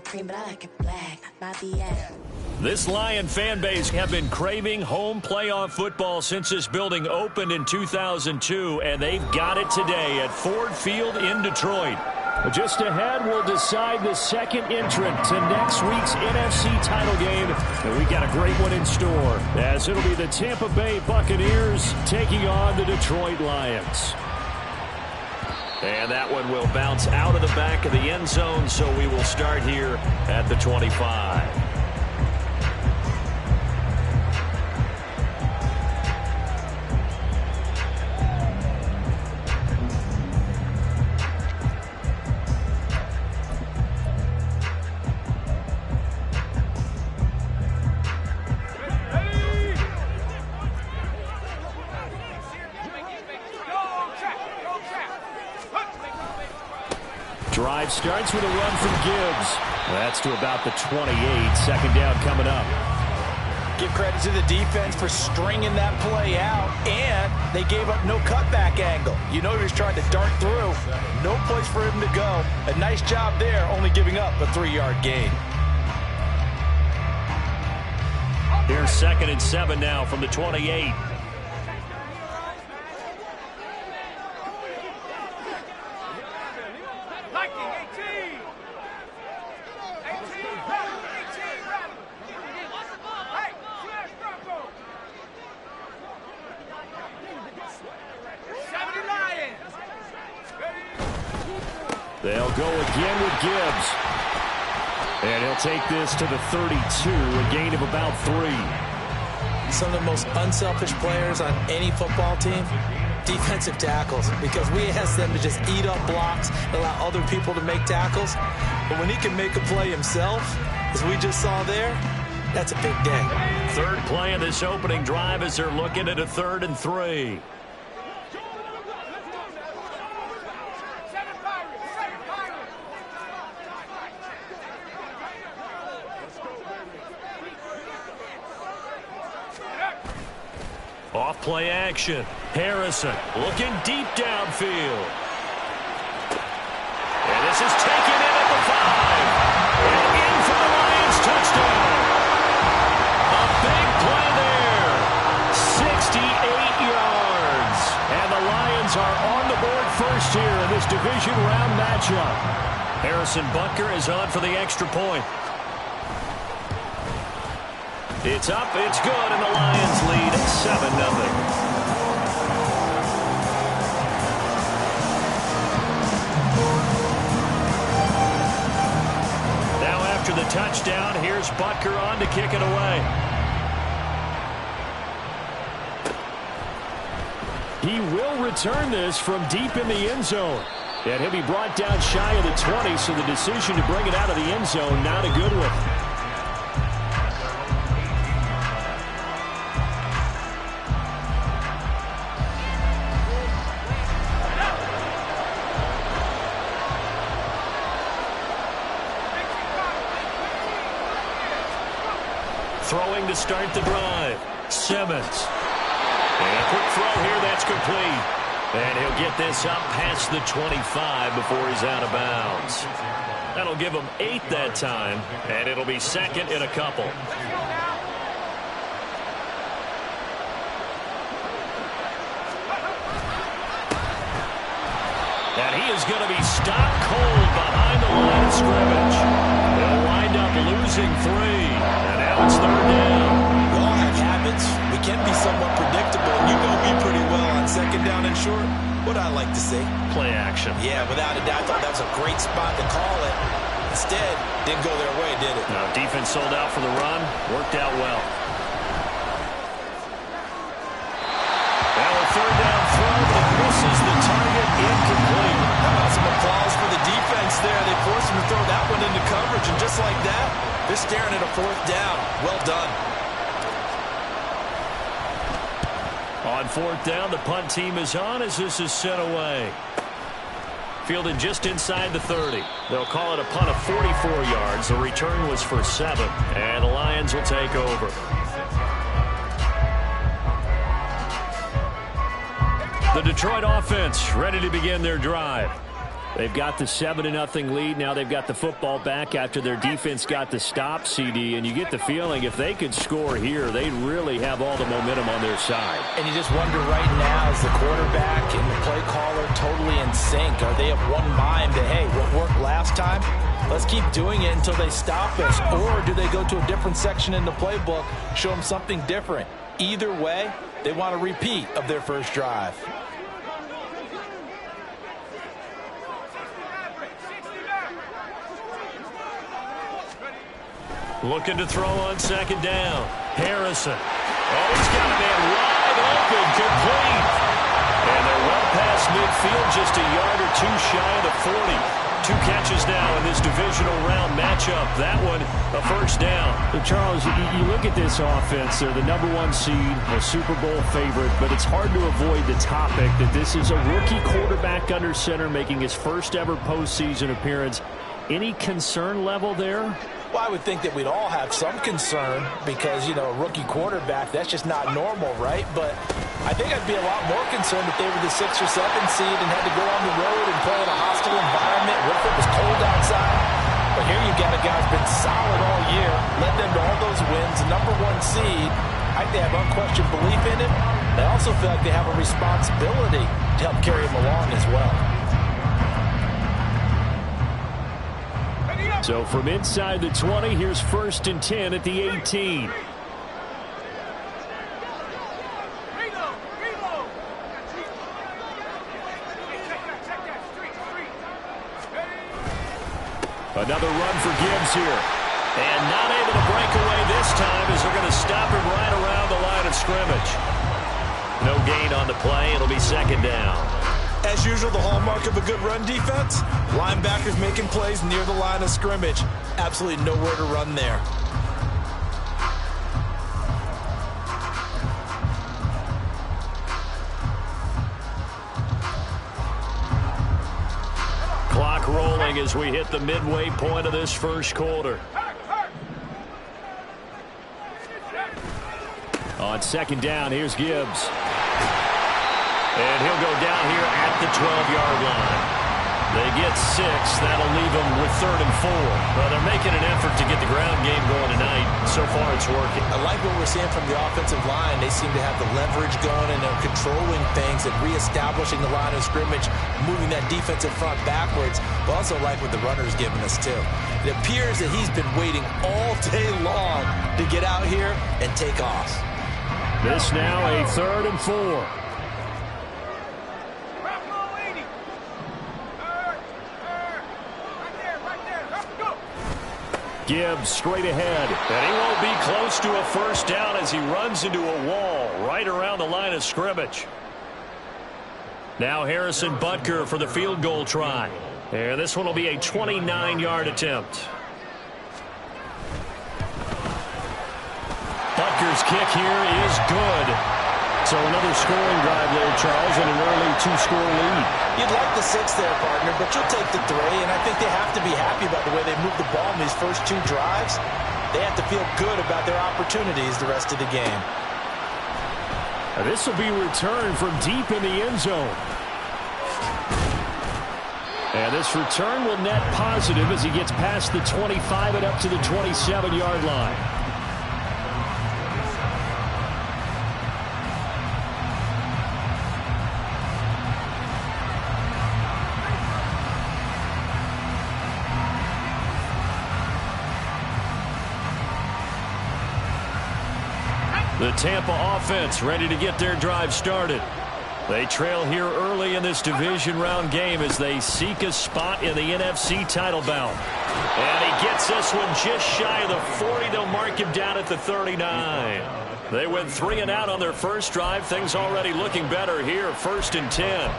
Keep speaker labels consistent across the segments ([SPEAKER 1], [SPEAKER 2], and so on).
[SPEAKER 1] cream, but I like it black. Bobby, yeah.
[SPEAKER 2] This Lion fan base have been craving home playoff football since this building opened in 2002, and they've got it today at Ford Field in Detroit. Just ahead, we'll decide the second entrant to next week's NFC title game, and we got a great one in store, as it'll be the Tampa Bay Buccaneers taking on the Detroit Lions. And that one will bounce out of the back of the end zone, so we will start here at the 25. Drive starts with a run from Gibbs. That's to about the 28. Second down coming up.
[SPEAKER 3] Give credit to the defense for stringing that play out, and they gave up no cutback angle. You know he was trying to dart through. No place for him to go. A nice job there, only giving up a 3-yard gain.
[SPEAKER 2] Here's 2nd and 7 now from the 28. They'll go again with Gibbs. And he'll take this to the 32, a gain of about 3.
[SPEAKER 3] Some of the most unselfish players on any football team, defensive tackles, because we ask them to just eat up blocks, allow other people to make tackles. But when he can make a play himself, as we just saw there, that's a big day.
[SPEAKER 2] Third play of this opening drive as they're looking at a 3rd and 3. Off play action. Harrison looking deep downfield. And this is taken in at the 5. And in for the Lions touchdown. A big play there. 68 yards. And the Lions are on the board first here in this division round matchup. Harrison Butker is on for the extra point. It's up, it's good, and the Lions lead 7-0. Now after the touchdown, here's Butker on to kick it away. He will return this from deep in the end zone. And he'll be brought down shy of the 20, so the decision to bring it out of the end zone, not a good one. Throwing to start the drive. Simmons. And a quick throw here, that's complete. And he'll get this up past the 25 before he's out of bounds. That'll give him 8 that time, and it'll be second in a couple. And he is going to be stopped cold behind the line of scrimmage. They'll wind up losing 3. And now it's 3rd down.
[SPEAKER 3] We all have habits. We can be somewhat predictable. You know me pretty well on 2nd down and short. What I like to say?
[SPEAKER 2] Play action.
[SPEAKER 3] Yeah, without a doubt. I thought that was a great spot to call it. Instead, didn't go their way, did it?
[SPEAKER 2] No, defense sold out for the run. Worked out well. Now a 3rd down throw that misses the target, incomplete.
[SPEAKER 3] How about some applause for the defense there? They forced him to throw that one into coverage, and just like that, they're staring at a 4th down. Well done.
[SPEAKER 2] On 4th down, the punt team is on as this is sent away. Fielded just inside the 30. They'll call it a punt of 44 yards. The return was for 7, and the Lions will take over. The Detroit offense ready to begin their drive. They've got the 7-0 lead. Now they've got the football back after their defense got the stop, CD. And you get the feeling if they could score here, they'd really have all the momentum on their side.
[SPEAKER 3] And you just wonder right now, is the quarterback and the play caller totally in sync? Are they of one mind that, hey, what worked last time, let's keep doing it until they stop us? Or do they go to a different section in the playbook, show them something different? Either way, they want a repeat of their first drive.
[SPEAKER 2] Looking to throw on second down. Harrison. Oh, he's got a man wide open, complete. And they're well past midfield, just a yard or two shy of the 40. 2 catches now in this divisional round matchup. That one, a first down.
[SPEAKER 4] And Charles, you look at this offense. They're the #1 seed, a Super Bowl favorite, but it's hard to avoid the topic that this is a rookie quarterback under center making his first ever postseason appearance. Any concern level there?
[SPEAKER 3] Well, I would think that we'd all have some concern because, you know, a rookie quarterback, that's just not normal, right? But I think I'd be a lot more concerned if they were the 6th or 7th seed and had to go on the road and play in a hostile environment. What if it was cold outside? But here you got a guy who's been solid all year, led them to all those wins, #1 seed. I think they have unquestioned belief in him. They also feel like they have a responsibility to help carry him along as well.
[SPEAKER 2] So from inside the 20, here's 1st and 10 at the 18. Another run for Gibbs here. And not able to break away this time as they're going to stop him right around the line of scrimmage. No gain on the play. It'll be second down.
[SPEAKER 3] As usual, the hallmark of a good run defense, linebackers making plays near the line of scrimmage. Absolutely nowhere to run there.
[SPEAKER 2] Clock rolling as we hit the midway point of this first quarter. On second down, here's Gibbs. And he'll go down here at the 12-yard line. They get 6. That'll leave them with 3rd and 4. Well, they're making an effort to get the ground game going tonight. So far, it's working.
[SPEAKER 3] I like what we're seeing from the offensive line. They seem to have the leverage going, and they're controlling things and reestablishing the line of scrimmage, moving that defensive front backwards. But also like what the runner's giving us, too. It appears that he's been waiting all day long to get out here and take off.
[SPEAKER 2] This now a 3rd and 4. Gibbs straight ahead, and he won't be close to a first down as he runs into a wall right around the line of scrimmage. Now Harrison Butker for the field goal try. And this one will be a 29-yard attempt. Butker's kick here is good. So another scoring drive there, Charles, and an early 2-score lead.
[SPEAKER 3] You'd like the 6 there, partner, but you'll take the 3, and I think they have to be happy about the way they moved the ball in these first 2 drives. They have to feel good about their opportunities the rest of the game.
[SPEAKER 2] This will be returned from deep in the end zone. And this return will net positive as he gets past the 25 and up to the 27-yard line. The Tampa offense ready to get their drive started. They trail here early in this division round game as they seek a spot in the NFC title bout. And he gets this one just shy of the 40. They'll mark him down at the 39. They went 3 and out on their first drive. Things already looking better here, 1st and 10.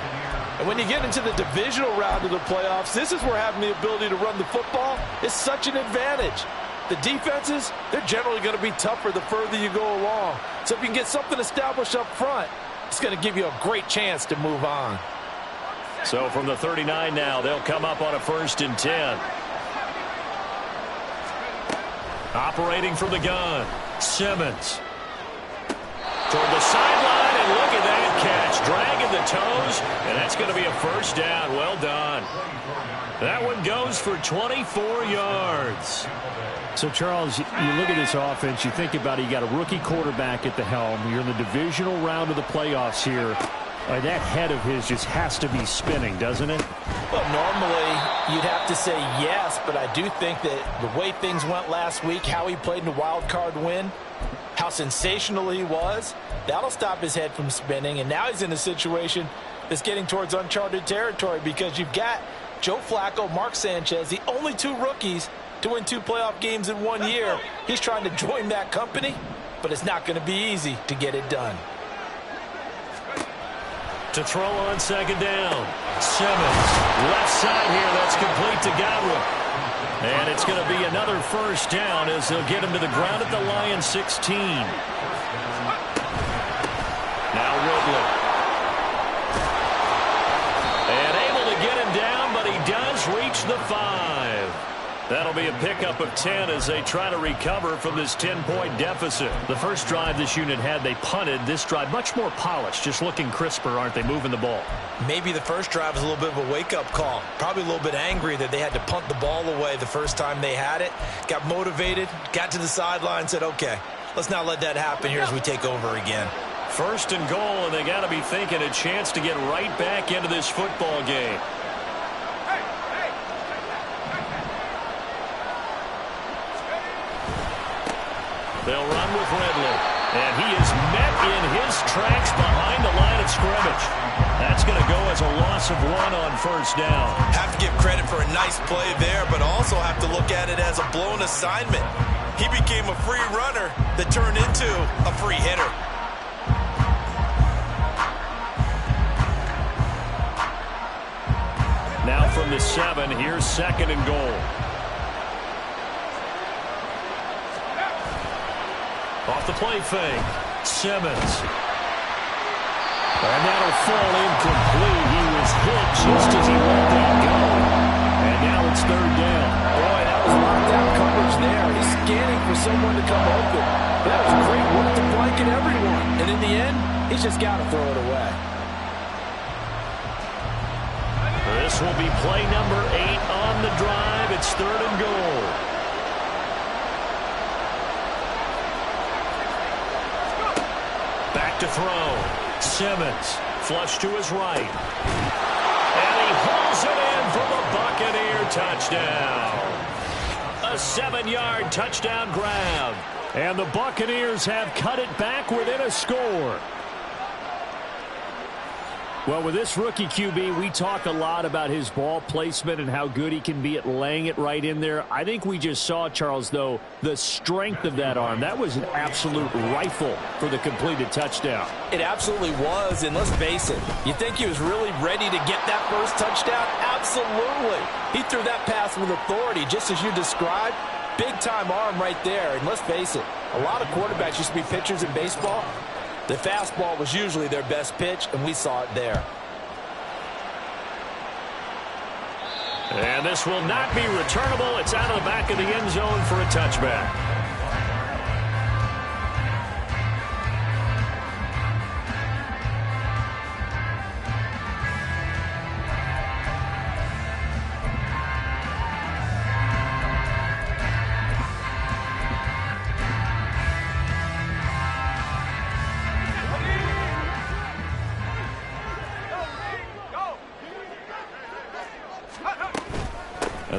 [SPEAKER 3] And when you get into the divisional round of the playoffs, this is where having the ability to run the football is such an advantage. The defenses, they're generally going to be tougher the further you go along. So if you can get something established up front, it's going to give you a great chance to move on.
[SPEAKER 2] So from the 39 now, they'll come up on a 1st and 10. Operating from the gun, Simmons. Toward the sideline, and look at that catch. Dragging between the toes, and that's going to be a first down. Well done. That one goes for 24 yards.
[SPEAKER 4] So, Charles, you look at this offense, you think about it, you got a rookie quarterback at the helm. You're in the divisional round of the playoffs here. That head of his just has to be spinning, doesn't it?
[SPEAKER 3] Well, normally you'd have to say yes, but I do think that the way things went last week, how he played in the wild card win, how sensational he was, that'll stop his head from spinning. And now he's in a situation that's getting towards uncharted territory because you've got Joe Flacco, Mark Sanchez, the only two rookies to win 2 playoff games in 1 year. He's trying to join that company, but it's not going to be easy to get it done.
[SPEAKER 2] To throw on second down. Simmons, left side here. That's complete to Godwin. And it's going to be another first down as they'll get him to the ground at the Lions 16. Now Ridley. And able to get him down, but he does reach the 5. That'll be a pickup of 10 as they try to recover from this 10-point deficit.
[SPEAKER 4] The first drive this unit had, they punted. This drive, much more polished, just looking crisper, aren't they, moving the ball?
[SPEAKER 3] Maybe the first drive was a little bit of a wake-up call. Probably a little bit angry that they had to punt the ball away the first time they had it. Got motivated, got to the sideline, said, okay, let's not let that happen here as we take over again.
[SPEAKER 2] First and goal, and they got to be thinking a chance to get right back into this football game. They'll run with Ridley. And he is met in his tracks behind the line of scrimmage. That's going to go as a loss of 1 on first down.
[SPEAKER 3] Have to give credit for a nice play there, but also have to look at it as a blown assignment. He became a free runner that turned into a free hitter.
[SPEAKER 2] Now from the 7, here's second and goal. Off the play fake, Simmons. And that'll fall incomplete. He was hit just as he let that go. And now it's third down.
[SPEAKER 3] Boy, that was lockdown coverage there. He's scanning for someone to come open. That was great work to blanket everyone. And in the end, he's just got to throw it away.
[SPEAKER 2] This will be play number 8 on the drive. It's third and goal. Back to throw. Simmons, flush to his right. And he hauls it in for the Buccaneer touchdown. A 7-yard touchdown grab.
[SPEAKER 4] And the Buccaneers have cut it back within a score. Well, with this rookie QB, we talk a lot about his ball placement and how good he can be at laying it right in there. I think we just saw, Charles, though, the strength of that arm. That was an absolute rifle for the completed touchdown.
[SPEAKER 3] It absolutely was, and let's face it, you think he was really ready to get that first touchdown? Absolutely. He threw that pass with authority, just as you described. Big-time arm right there, and let's face it, a lot of quarterbacks used to be pitchers in baseball. The fastball was usually their best pitch, and we saw it there.
[SPEAKER 2] And this will not be returnable. It's out of the back of the end zone for a touchback.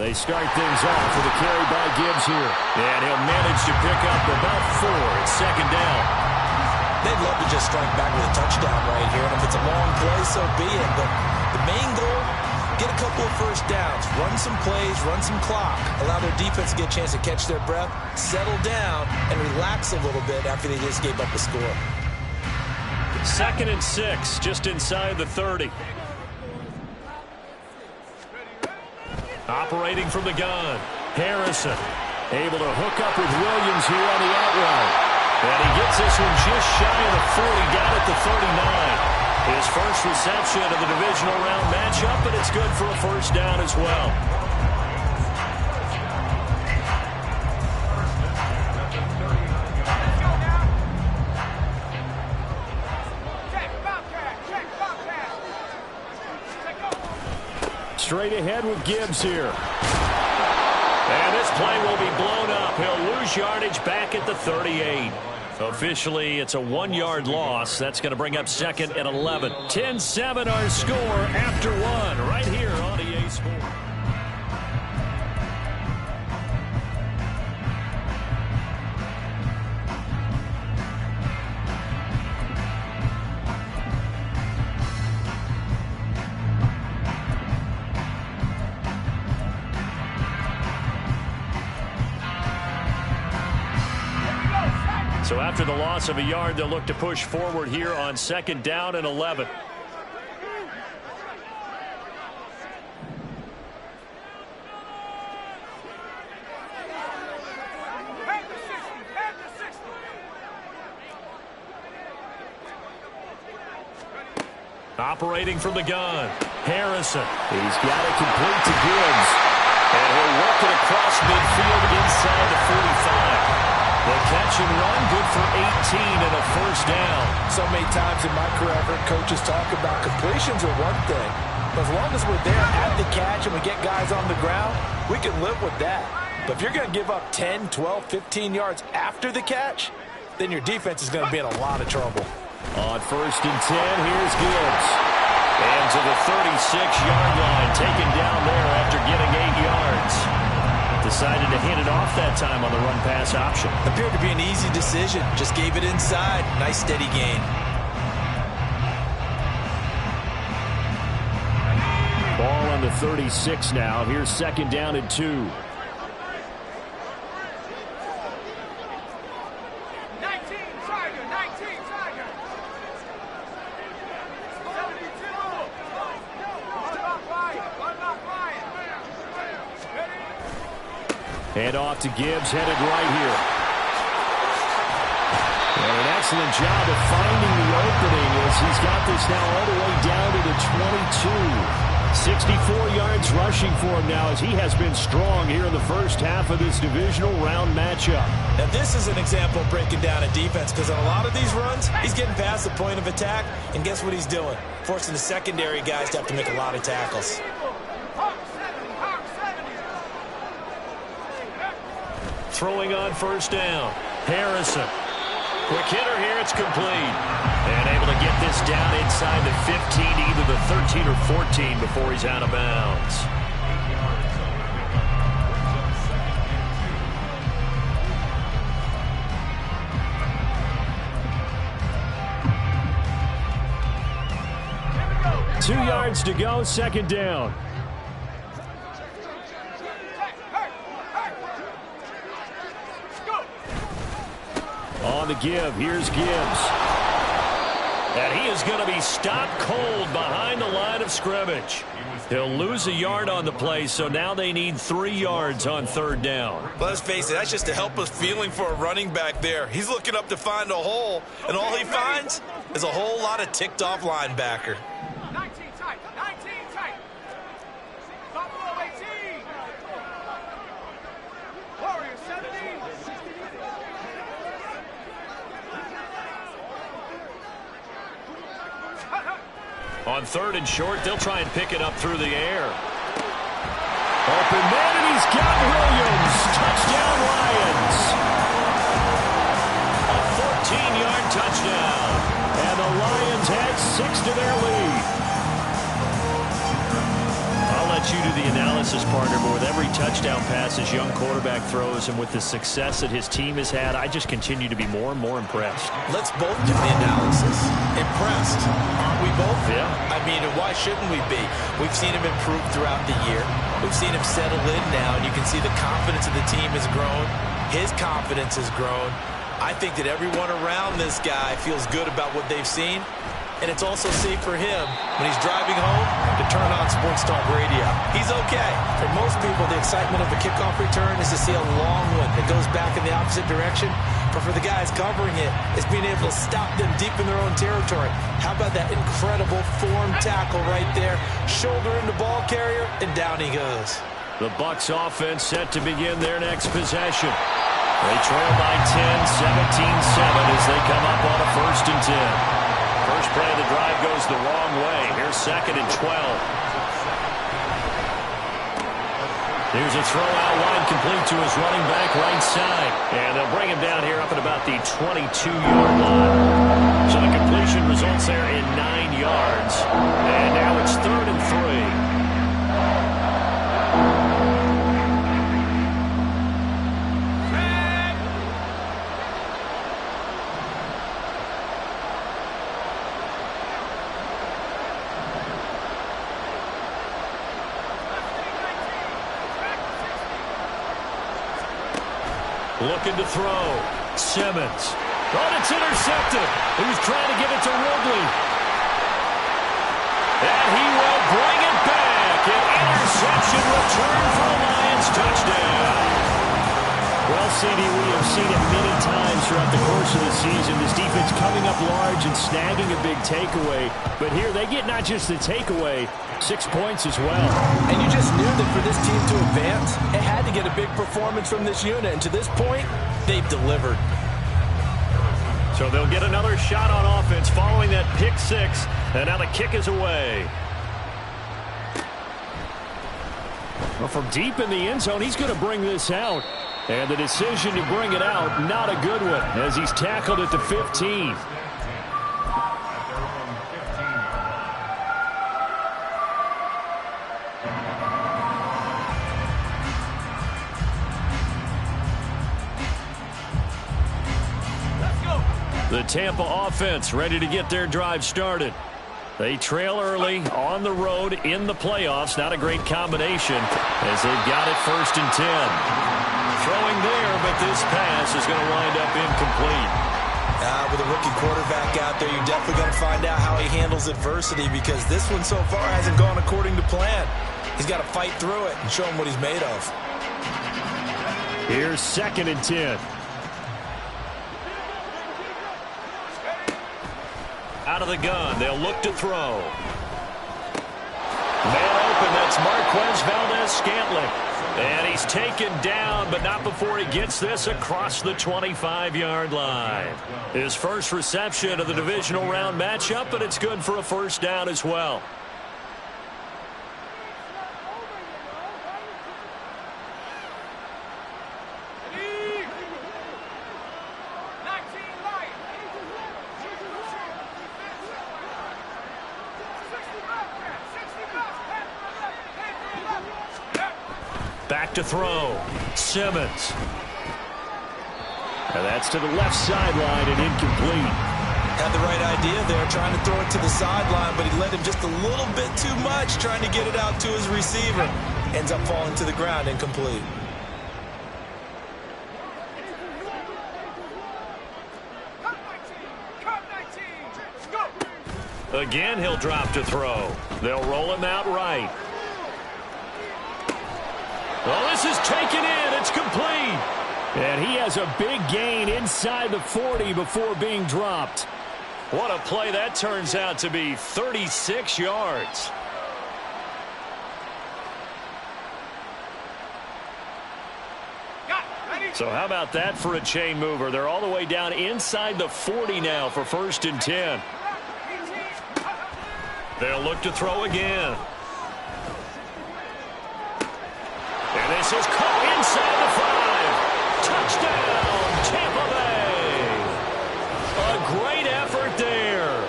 [SPEAKER 4] They start things off with a carry by Gibbs here.
[SPEAKER 2] And he'll manage to pick up about 4. It's second down.
[SPEAKER 3] They'd love to just strike back with a touchdown right here. And if it's a long play, so be it. But the main goal, get a couple of first downs. Run some plays, run some clock. Allow their defense to get a chance to catch their breath, settle down, and relax a little bit after they just gave up a score.
[SPEAKER 2] Second and 6, just inside the 30. Operating from the gun, Harrison able to hook up with Williams here on the out route. And he gets this one just shy of the 40, got it to 39. His first reception of the divisional round matchup, and it's good for a first down as well.
[SPEAKER 4] straight ahead with Gibbs here.
[SPEAKER 2] And this play will be blown up. He'll lose yardage back at the 38. Officially, it's a 1-yard loss. That's going to bring up second and 11. 10-7 our score after one right here on EA Sports. So after the loss of a yard, they'll look to push forward here on second down and 11. Operating from the gun, Harrison.
[SPEAKER 4] He's got it complete to Gibbs.
[SPEAKER 2] And he'll work it across midfield inside the 45. The catch and run, good for 18 and a first down.
[SPEAKER 3] So many times in my career, I've heard coaches talk about completions are one thing. But as long as we're there at the catch and we get guys on the ground, we can live with that. But if you're going to give up 10, 12, 15 yards after the catch, then your defense is going to be in a lot of trouble.
[SPEAKER 4] On first and 10, here's Gibbs.
[SPEAKER 2] And to the 36-yard line, taken down there after getting 8 yards. Decided to hand it off that time on the run-pass option.
[SPEAKER 3] Appeared to be an easy decision. Just gave it inside. Nice steady gain.
[SPEAKER 4] Ball on the 36 now. Here's second down and 2. Hand off to Gibbs, headed right here. And an excellent job of finding the opening as he's got this now all the way down to the 22. 64 yards rushing for him now as he has been strong here in the first half of this divisional round matchup.
[SPEAKER 3] Now this is an example of breaking down a defense because on a lot of these runs, he's getting past the point of attack, and guess what he's doing? Forcing the secondary guys to have to make a lot of tackles.
[SPEAKER 2] Throwing on first down. Harrison. Quick hitter here. It's complete. And able to get this down inside the 15, either the 13 or 14 before he's out of bounds.
[SPEAKER 4] Two yards to go, second down. On the give, here's Gibbs.
[SPEAKER 2] And he is going to be stopped cold behind the line of scrimmage. He'll lose a yard on the play, so now they need 3 yards on third down.
[SPEAKER 3] Let's face it, that's just a helpless feeling for a running back there. He's looking up to find a hole, and all he finds is a whole lot of ticked-off linebacker.
[SPEAKER 5] 19 tight, 19 tight. Top below 18. Warrior 70.
[SPEAKER 2] On third and short, they'll try and pick it up through the air.
[SPEAKER 4] Open man, and he's got Williams. Touchdown, Lions.
[SPEAKER 2] A 14-yard touchdown.
[SPEAKER 4] And the Lions add 6 to their lead.
[SPEAKER 2] I'll let you do the analysis, partner, but with every touchdown pass his young quarterback throws and with the success that his team has had, I just continue to be more and more impressed.
[SPEAKER 3] Let's both do the analysis. Impressed. Aren't we both?
[SPEAKER 2] Yeah.
[SPEAKER 3] I mean, why shouldn't we be? We've seen him improve throughout the year. We've seen him settle in now, and you can see the confidence of the team has grown. His confidence has grown. I think that everyone around this guy feels good about what they've seen, and it's also safe for him when he's driving home to turn on Sports Talk Radio. He's okay. For most people, the excitement of a kickoff return is to see a long one that goes back in the opposite direction. But for the guys covering it, it's being able to stop them deep in their own territory. How about that incredible form tackle right there? Shoulder in the ball carrier, and down he goes.
[SPEAKER 2] The Bucs offense set to begin their next possession. They trail by 10, 17-7 as they come up on a first and 10. First play of the drive goes the wrong way. Here's second and 12. Here's a throw out wide, complete to his running back right side. And they'll bring him down here up at about the 22-yard line. So the completion results there in 9 yards. And now it's 3rd and 3. Looking to throw. Simmons. Oh, it's intercepted. He was trying to give it to Ridley. And he will bring it back. An interception return for a Lions touchdown. Well, CD, we have seen it many times throughout the course of the season. This defense coming up large and snagging a big takeaway. But here they get not just the takeaway, 6 points as well.
[SPEAKER 3] And you just knew that for this team to advance, it had to get a big performance from this unit. And to this point, they've delivered.
[SPEAKER 2] So they'll get another shot on offense following that pick six. And now the kick is away. Well, from deep in the end zone, he's going to bring this out. And the decision to bring it out, not a good one, as he's tackled at the 15. The Tampa offense ready to get their drive started. They trail early on the road in the playoffs. Not a great combination as they've got it 1st and 10. Throwing there, but this pass is going to wind up incomplete.
[SPEAKER 3] With a rookie quarterback out there, you're definitely going to find out how he handles adversity, because this one so far hasn't gone according to plan. He's got to fight through it and show him what he's made of.
[SPEAKER 2] Here's 2nd and 10. Out of the gun, they'll look to throw. Man open, that's Marquez Valdez-Scantling. And he's taken down, but not before he gets this across the 25-yard line. His first reception of the divisional round matchup, but it's good for a 1st down as well. Back to throw. Simmons. And that's to the left sideline and incomplete.
[SPEAKER 3] Had the right idea there, trying to throw it to the sideline, but he let him just a little bit too much, trying to get it out to his receiver. Ends up falling to the ground, incomplete.
[SPEAKER 2] Again, he'll drop to throw. They'll roll him out right. Well, this is taken in. It's complete. And he has a big gain inside the 40 before being dropped. What a play that turns out to be. 36 yards. So how about that for a chain mover? They're all the way down inside the 40 now for 1st and 10. They'll look to throw again. And this is caught inside the 5. Touchdown, Tampa Bay. A great effort there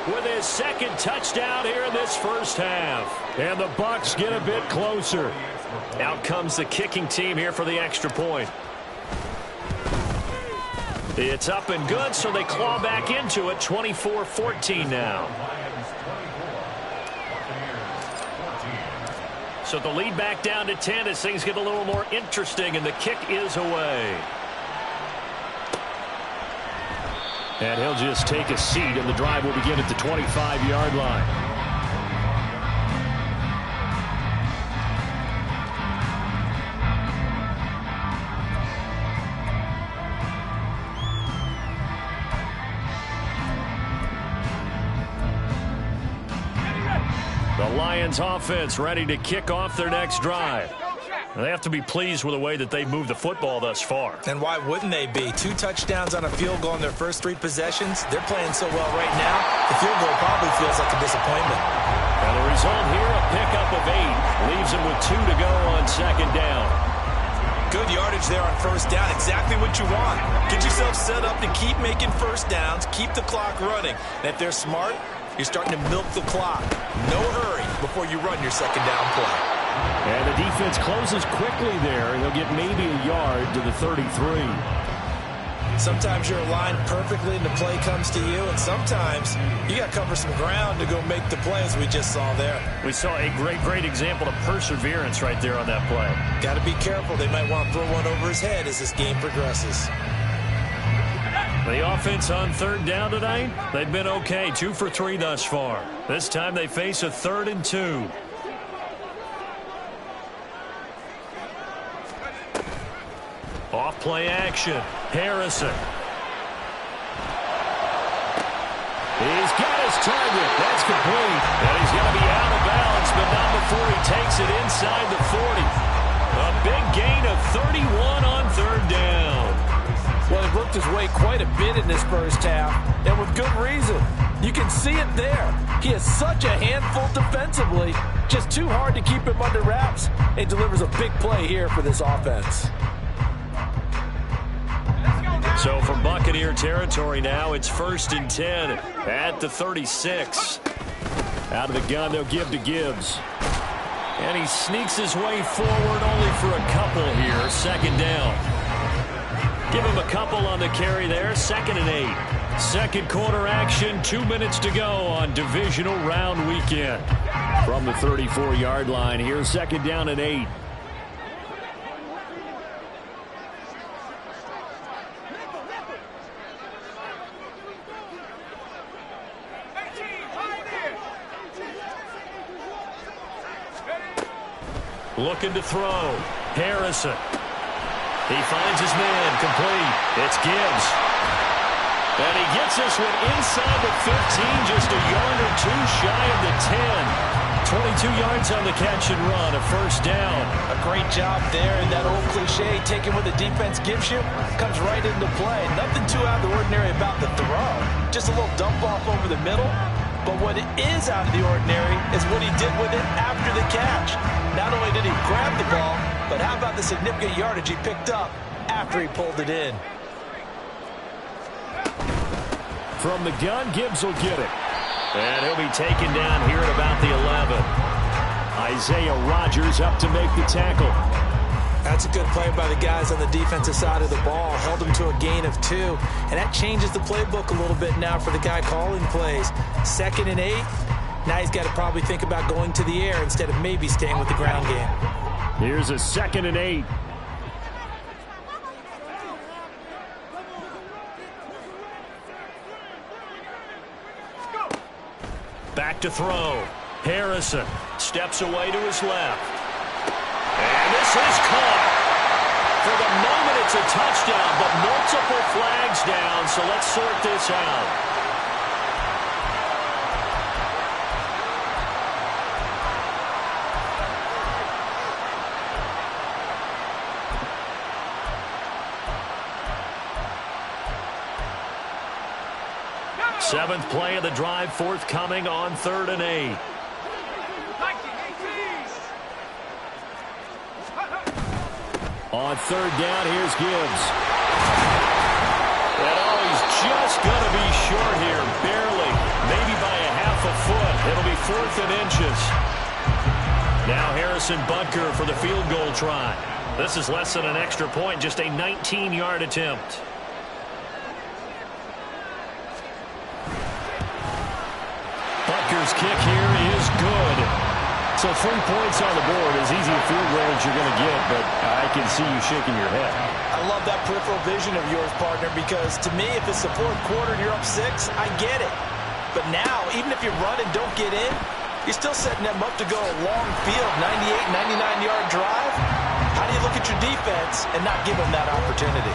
[SPEAKER 2] with his 2nd touchdown here in this 1st half. And the Bucs get a bit closer. Out comes the kicking team here for the extra point. It's up and good, so they claw back into it. 24-14 now. So the lead back down to 10 as things get a little more interesting, and the kick is away. And he'll just take a seat, and the drive will begin at the 25-yard line. The Lions offense ready to kick off their next drive. They have to be pleased with the way that they've moved the football thus far.
[SPEAKER 3] And why wouldn't they be? 2 touchdowns on a field goal in their first 3 possessions. They're playing so well right now, the field goal probably feels like a disappointment.
[SPEAKER 2] And And the result here, a pickup of 8. Leaves him with 2 to go on second down.
[SPEAKER 3] Good yardage there on first down. Exactly what you want. Get yourself set up to keep making first downs, keep the clock running. And if they're smart, you're starting to milk the clock. No hurry before you run your second down play.
[SPEAKER 4] And the defense closes quickly there. He'll get maybe a yard to the 33.
[SPEAKER 3] Sometimes you're aligned perfectly and the play comes to you, and sometimes you got to cover some ground to go make the play, as we just saw there.
[SPEAKER 2] We saw a great example of perseverance right there on that play.
[SPEAKER 3] Got to be careful. They might want to throw one over his head as this game progresses.
[SPEAKER 2] The offense on third down tonight, they've been okay. 2 for 3 thus far. This time they face a 3rd and 2. Off play action. Harrison. He's got his target. That's complete. And he's going to be out of bounds, but not before he takes it inside the 40. A big gain of 31 on third down.
[SPEAKER 3] Well, he worked his way quite a bit in this first half, and with good reason. You can see it there. He is such a handful defensively. Just too hard to keep him under wraps. It delivers a big play here for this offense.
[SPEAKER 2] So from Buccaneer territory now, it's 1st and 10 at the 36. Out of the gun, they'll give to Gibbs. And he sneaks his way forward only for a couple here. Second down. Give him a couple on the carry there. 2nd and 8. Second quarter action. 2 minutes to go on divisional round weekend. From the 34-yard line here, 2nd down and 8. Looking to throw. Harrison. He finds his man. Complete. It's Gibbs. And he gets this one inside the 15, just a yard or 2 shy of the 10. 22 yards on the catch and run, a first down.
[SPEAKER 3] A great job there, and that old cliche, taking what the defense gives you, comes right into play. Nothing too out of the ordinary about the throw. Just a little dump off over the middle. But what is out of the ordinary is what he did with it after the catch. Not only did he grab the ball, but how about the significant yardage he picked up after he pulled it in.
[SPEAKER 2] From the gun, Gibbs will get it. And he'll be taken down here at about the 11. Isaiah Rodgers up to make the tackle.
[SPEAKER 3] That's a good play by the guys on the defensive side of the ball. Held them to a gain of 2. And that changes the playbook a little bit now for the guy calling plays. 2nd and 8. Now he's got to probably think about going to the air instead of maybe staying with the ground game.
[SPEAKER 4] Here's a 2nd and 8.
[SPEAKER 2] Back to throw. Harrison steps away to his left. And this is caught. For the moment, it's a touchdown, but multiple flags down, so let's sort this out. Seventh play of the drive forthcoming on 3rd and 8. On 3rd down, here's Gibbs. And he's just going to be short here, barely, maybe by a half a foot. It'll be 4th and inches. Now Harrison Butker for the field goal try. This is less than an extra point, just a 19-yard attempt. Butker's kick here is good. So 3 points on the board, as easy a field goal as you're going to get, but I can see you shaking your head.
[SPEAKER 3] I love that peripheral vision of yours, partner, because to me, if it's the 4th quarter and you're up 6, I get it. But now, even if you run and don't get in, you're still setting them up to go a long field, 98, 99-yard drive. How do you look at your defense and not give them that opportunity?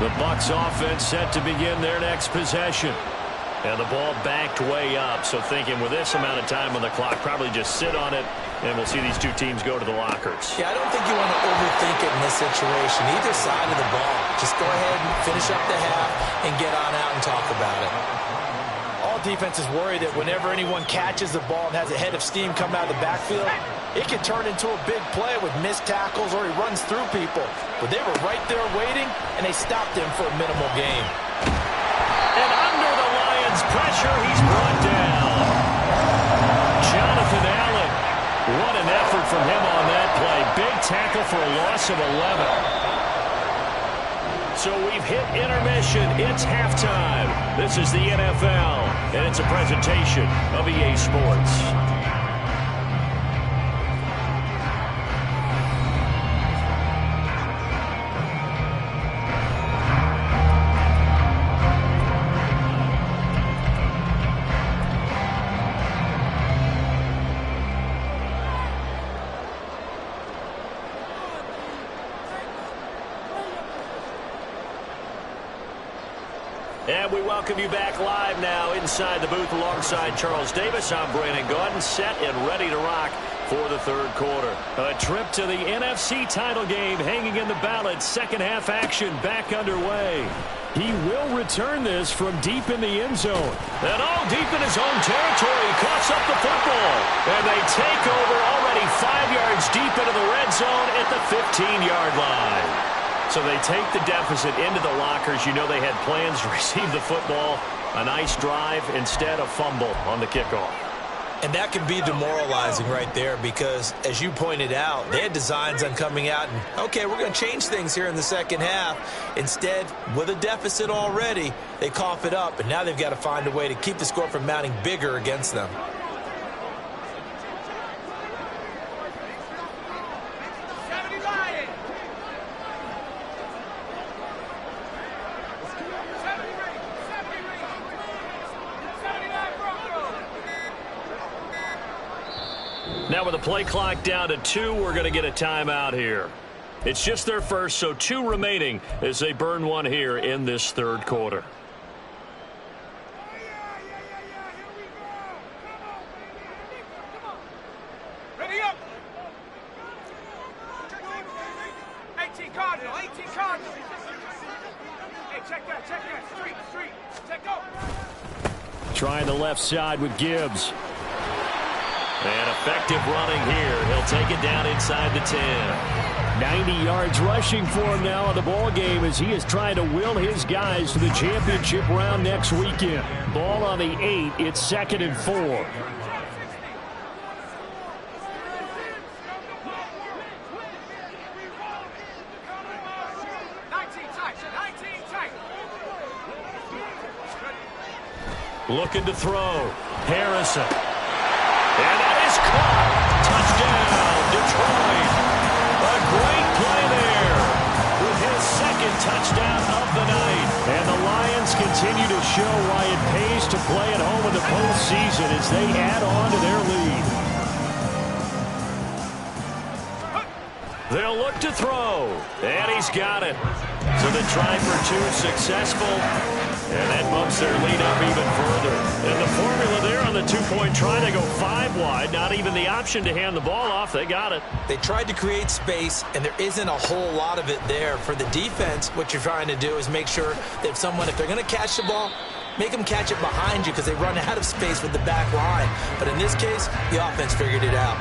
[SPEAKER 2] The Bucs offense set to begin their next possession. And the ball backed way up, so thinking with this amount of time on the clock, probably just sit on it, and we'll see these two teams go to the lockers.
[SPEAKER 3] Yeah, I don't think you want to overthink it in this situation. Either side of the ball. Just go ahead and finish up the half and get on out and talk about it.
[SPEAKER 6] All defenses worry that whenever anyone catches the ball and has a head of steam come out of the backfield, it can turn into a big play with missed tackles or he runs through people. But they were right there waiting, and they stopped him for a minimal gain.
[SPEAKER 2] And under the Lions' pressure, he's brought down. Jonathan Allen. What an effort from him on that play. Big tackle for a loss of 11. So we've hit intermission. It's halftime. This is the NFL, and it's a presentation of EA Sports. And we welcome you back live now inside the booth alongside Charles Davis. I'm Brandon Gaudin, set and ready to rock for the third quarter. A trip to the NFC title game hanging in the balance. Second half action back underway.
[SPEAKER 4] He will return this from deep in the end zone.
[SPEAKER 2] And all deep in his own territory. Coughs up the football. And they take over already 5 yards deep into the red zone at the 15-yard line. So they take the deficit into the lockers. You know they had plans to receive the football. A nice drive, instead a fumble on the kickoff.
[SPEAKER 3] And that can be demoralizing right there because, as you pointed out, they had designs on coming out and, okay, we're going to change things here in the second half. Instead, with a deficit already, they cough it up, and now they've got to find a way to keep the score from mounting bigger against them.
[SPEAKER 2] Now with the play clock down to 2, we're going to get a timeout here. It's just their first, so 2 remaining as they burn one here in this third quarter.
[SPEAKER 5] Ready up. 18 Cardinal, 18 Cardinal. Hey, check that. Street. Check go.
[SPEAKER 4] Trying the left side with Gibbs.
[SPEAKER 2] And effective running here. He'll take it down inside the 10.
[SPEAKER 4] 90 yards rushing for him now in the ball game as he is trying to will his guys to the championship round next weekend. Ball on the 8. It's 2nd and 4.
[SPEAKER 5] 19 tight.
[SPEAKER 2] Looking to throw. Harrison. And that is caught. Touchdown, Detroit. A great play there with his second touchdown of the night.
[SPEAKER 4] And the Lions continue to show why it pays to play at home in the postseason as they add on to their lead.
[SPEAKER 2] They'll look to throw. And he's got it. So the try for 2 successful. And that bumps their lead up even further. And the formula there on the 2-point try, they go 5 wide. Not even the option to hand the ball off. They got it.
[SPEAKER 3] They tried to create space, and there isn't a whole lot of it there. For the defense, what you're trying to do is make sure that if they're going to catch the ball, make them catch it behind you because they run out of space with the back line. But in this case, the offense figured it out.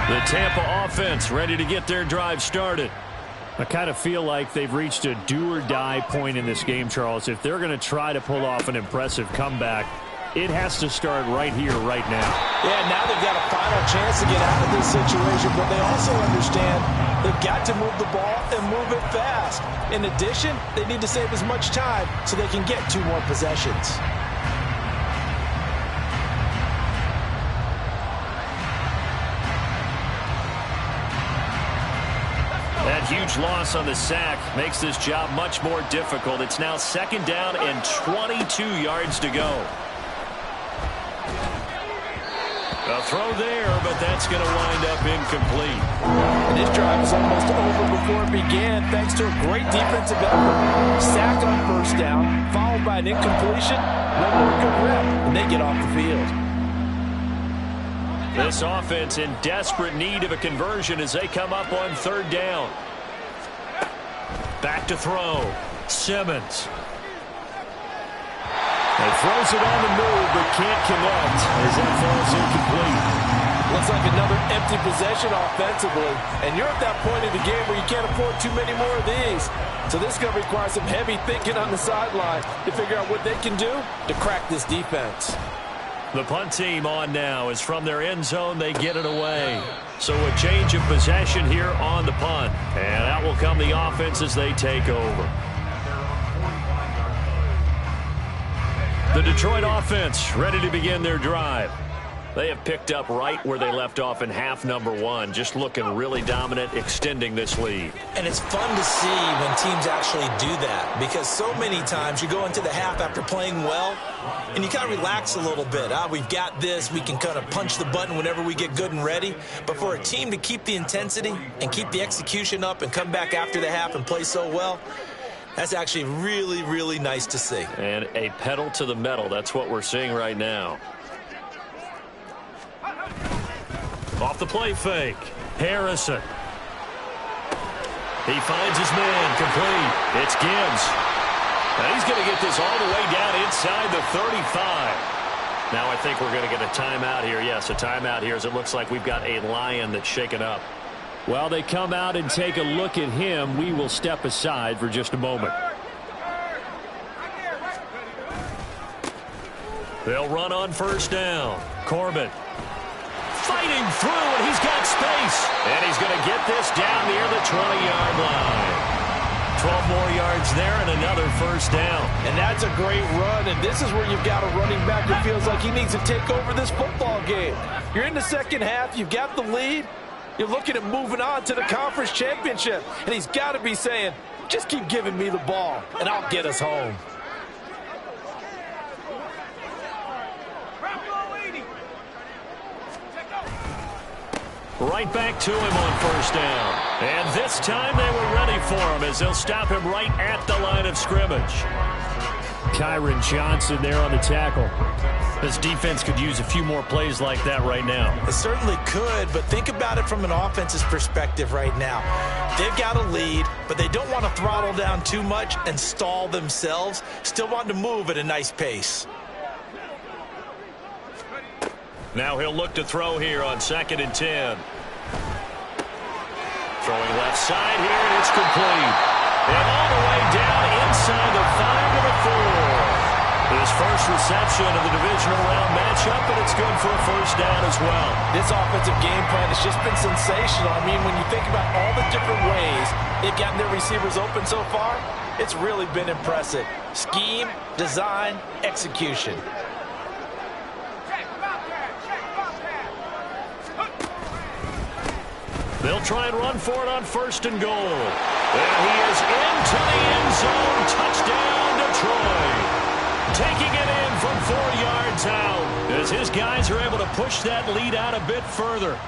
[SPEAKER 2] The Tampa offense ready to get their drive started.
[SPEAKER 4] I kind of feel like they've reached a do-or-die point in this game, Charles. If they're going to try to pull off an impressive comeback, it has to start right here, right now.
[SPEAKER 6] Yeah, now they've got a final chance to get out of this situation, but they also understand they've got to move the ball and move it fast. In addition, they need to save as much time so they can get 2 more possessions.
[SPEAKER 2] That huge loss on the sack makes this job much more difficult. It's now 2nd down and 22 yards to go. A throw there, but that's going to wind up incomplete.
[SPEAKER 6] And this drive is almost over before it began, thanks to a great defensive effort. Sack on first down, followed by an incompletion. One more good rep, and they get off the field.
[SPEAKER 2] This offense in desperate need of a conversion as they come up on third down. Back to throw. Simmons.
[SPEAKER 4] He throws it on the move, but can't connect as that falls incomplete.
[SPEAKER 6] Looks like another empty possession offensively, and you're at that point in the game where you can't afford too many more of these. So this is going to require some heavy thinking on the sideline to figure out what they can do to crack this defense.
[SPEAKER 2] The punt team on now is from their end zone. They get it away. So a change of possession here on the punt. And out will come the offense as they take over. The Detroit offense ready to begin their drive. They have picked up right where they left off in half number one, just looking really dominant, extending this lead.
[SPEAKER 3] And it's fun to see when teams actually do that, because so many times you go into the half after playing well, and you kind of relax a little bit. We've got this. We can kind of punch the button whenever we get good and ready. But for a team to keep the intensity and keep the execution up and come back after the half and play so well, that's actually really, really nice to see.
[SPEAKER 2] And a pedal to the metal. That's what we're seeing right now. Off the play fake. Harrison. He finds his man. Complete. It's Gibbs. And he's going to get this all the way down inside the 35. Now I think we're going to get a timeout here. Yes, a timeout here as it looks like we've got a Lion that's shaken up.
[SPEAKER 4] While they come out and take a look at him, we will step aside for just a moment.
[SPEAKER 2] They'll run on first down. Corbett fighting through, and he's got space. And he's going to get this down near the 20-yard line. 12 more yards there and another first down.
[SPEAKER 6] And that's a great run, and this is where you've got a running back that feels like he needs to take over this football game. You're in the second half. You've got the lead. You're looking at moving on to the conference championship, and he's got to be saying, just keep giving me the ball, and I'll get us home.
[SPEAKER 2] Right back to him on first down. And this time they were ready for him as they'll stop him right at the line of scrimmage.
[SPEAKER 4] Kyron Johnson there on the tackle.
[SPEAKER 2] This defense could use a few more plays like that right now.
[SPEAKER 3] It certainly could, but think about it from an offense's perspective right now. They've got a lead, but they don't want to throttle down too much and stall themselves. Still want to move at a nice pace.
[SPEAKER 2] Now he'll look to throw here on 2nd and 10. Throwing left side here, and it's complete. And all the way down inside the 5 to the 4. His first reception of the divisional round matchup, and it's good for a first down as well.
[SPEAKER 6] This offensive game plan has just been sensational. I mean, when you think about all the different ways they've gotten their receivers open so far, it's really been impressive. Scheme, design, execution.
[SPEAKER 2] They'll try and run for it on 1st and goal. And he is into the end zone. Touchdown, Detroit. Taking it in from 4 yards out as his guys are able to push that lead out a bit further.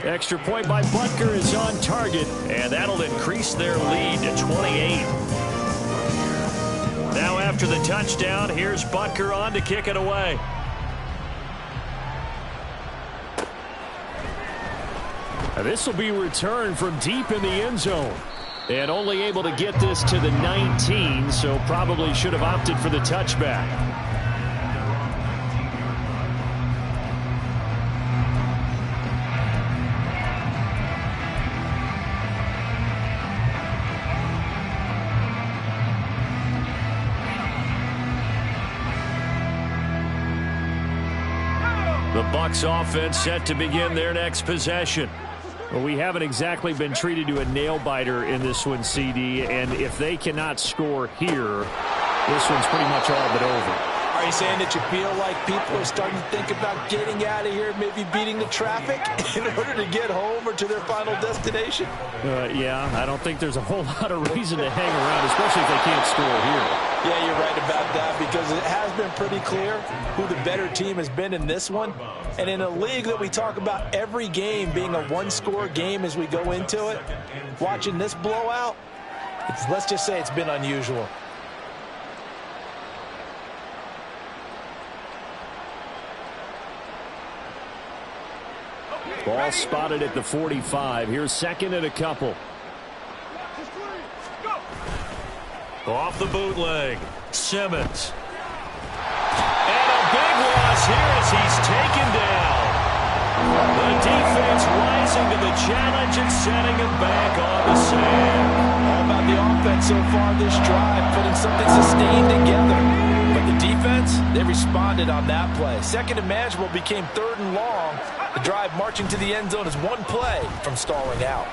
[SPEAKER 4] Extra point by Butker is on target.
[SPEAKER 2] And that'll increase their lead to 28. Now after the touchdown, here's Butker on to kick it away.
[SPEAKER 4] This will be returned from deep in the end zone. And only able to get this to the 19, so probably should have opted for the touchback.
[SPEAKER 2] The Bucs offense set to begin their next possession.
[SPEAKER 4] Well, we haven't exactly been treated to a nail-biter in this one, CD, and if they cannot score here, this one's pretty much all but over.
[SPEAKER 6] Are you saying that you feel like people are starting to think about getting out of here, maybe beating the traffic in order to get home or to their final destination?
[SPEAKER 4] Yeah, I don't think there's a whole lot of reason to hang around, especially if they can't score here.
[SPEAKER 6] Yeah, you're right about that because it has been pretty clear who the better team has been in this one. And in a league that we talk about every game being a one-score game as we go into it, watching this blowout, let's just say it's been unusual.
[SPEAKER 4] Ball spotted at the 45. Here's second and a couple.
[SPEAKER 2] Off the bootleg, Simmons. And a big loss here as he's taken down. The defense rising to the challenge and setting him back on the sand.
[SPEAKER 6] All about the offense so far this drive, putting something sustained together. But the defense, they responded on that play. Second and manageable became third and long. The drive marching to the end zone is one play from stalling out.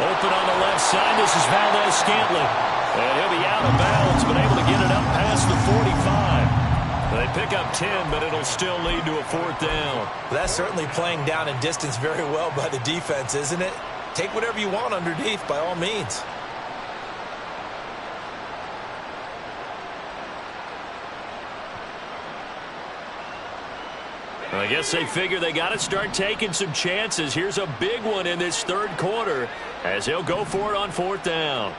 [SPEAKER 2] Open on the left side, this is Valdez-Scantling. And he'll be out of bounds, but able to get it up past the 45. They pick up 10, but it'll still lead to a fourth down.
[SPEAKER 6] That's certainly playing down in distance very well by the defense, isn't it? Take whatever you want underneath by all means.
[SPEAKER 2] I guess they figure they got to start taking some chances. Here's a big one in this third quarter as he'll go for it on fourth down.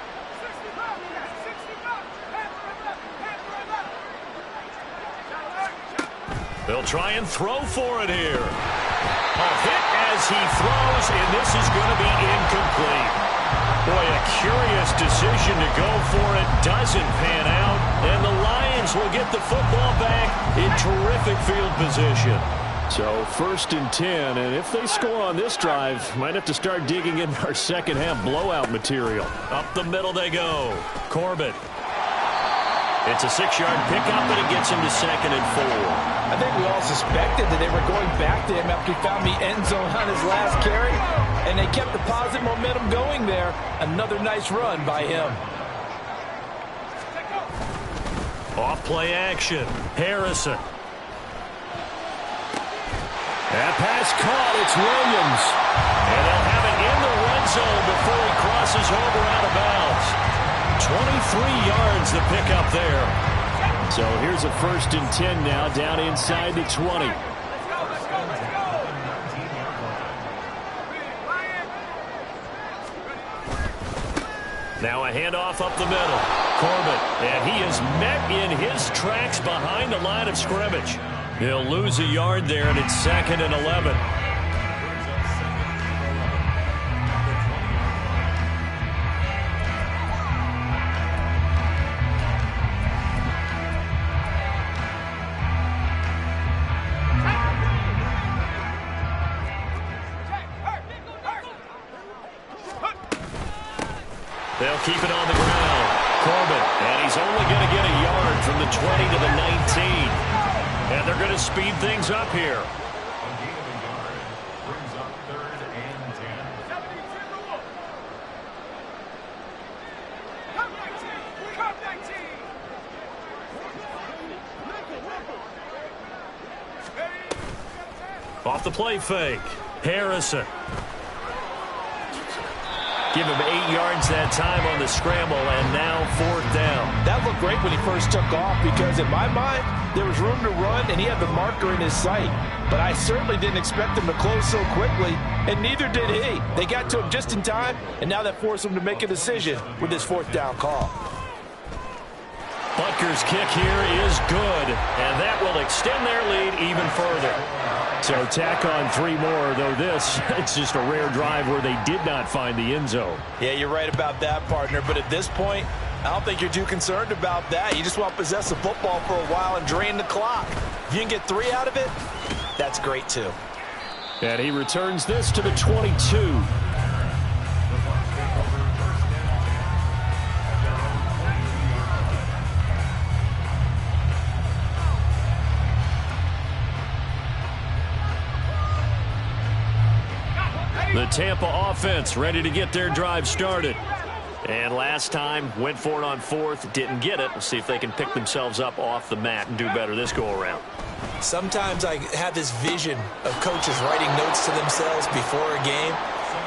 [SPEAKER 2] They'll try and throw for it here. A hit as he throws, and this is going to be incomplete. Boy, a curious decision to go for it. Doesn't pan out, and the Lions will get the football back in terrific field position.
[SPEAKER 4] So first and 10, and if they score on this drive, might have to start digging in our second half blowout material.
[SPEAKER 2] Up the middle they go. Corbett. It's a 6-yard pickup, and it gets him to second and 4.
[SPEAKER 6] I think we all suspected that they were going back to him after he found the end zone on his last carry, and they kept the positive momentum going there. Another nice run by him.
[SPEAKER 2] Off play action. Harrison.
[SPEAKER 4] That pass caught. It's Williams.
[SPEAKER 2] And they'll have it in the red zone before he crosses over out of bounds. 23 yards the pickup there.
[SPEAKER 4] So here's a first and 10 now, down inside the 20.
[SPEAKER 2] Now a handoff up the middle. Corbett, and he is met in his tracks behind the line of scrimmage. He'll lose a yard there, and it's second and 11. They'll keep it on the ground. Corbett, and he's only going to get a yard from the 20 to the 19. And they're going to speed things up here. Off the play fake. Harrison. Give him 8 yards that time on the scramble, and now fourth down.
[SPEAKER 6] That looked great when he first took off because, in my mind, there was room to run, and he had the marker in his sight. But I certainly didn't expect him to close so quickly, and neither did he. They got to him just in time, and now that forced him to make a decision with his fourth down call.
[SPEAKER 2] Butker's kick here is good, and that will extend their lead even further.
[SPEAKER 4] So tack on 3 more, though this, it's just a rare drive where they did not find the end zone.
[SPEAKER 6] Yeah, you're right about that, partner. But at this point, I don't think you're too concerned about that. You just want to possess the football for a while and drain the clock. If you can get 3 out of it, that's great too.
[SPEAKER 4] And he returns this to the 22.
[SPEAKER 2] The Tampa offense ready to get their drive started. And last time, went for it on fourth, didn't get it. We'll see if they can pick themselves up off the mat and do better this go-around.
[SPEAKER 3] Sometimes I have this vision of coaches writing notes to themselves before a game.